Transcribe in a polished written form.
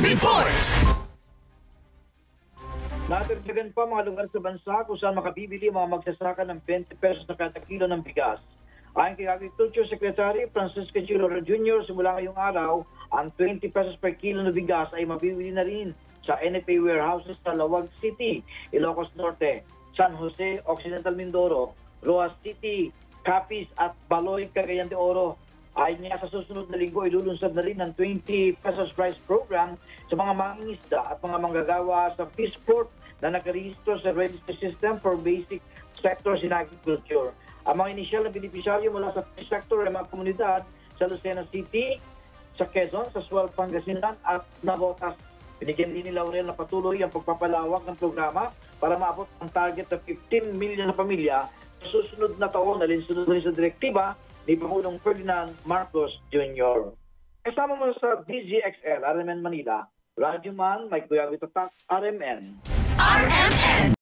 Report! Natagdagan pa mga lugar sa bansa kung saan makabibili mga magsasaka ng 20 pesos na kada kilo ng bigas. Ayon kay Agriculture Secretary Francisco Chirora Jr., simula ngayong araw, ang 20 pesos per kilo ng bigas ay mabibili na rin sa NFA warehouses sa Lawag City, Ilocos Norte, San Jose, Occidental Mindoro, Roas City, Capiz at Baloy, Cagayan de Oro. Ayon niya, sa susunod na linggo, ilulunsad na rin ang 20 pesos price program sa mga mangingisda at mga manggagawa sa Fishport na nakarehistro sa Register System for Basic Sectors in Agriculture. Ang mga inisyal na beneficiaryo mula sa fish sector ay mga komunidad sa Lucena City, sa Quezon, sa Sual, Pangasinan at Navotas. Binigyan din ni Laurel na patuloy ang pagpapalawak ng programa para maabot ang target na 15 million na pamilya sa susunod na taon, alinsunod rin sa direktiba ni Pangulong Ferdinand Marcos Jr. Kasama mo sa DZXL, RMN Manila, Radyo Man, Mike Guyawit Tatak, RMN. RMN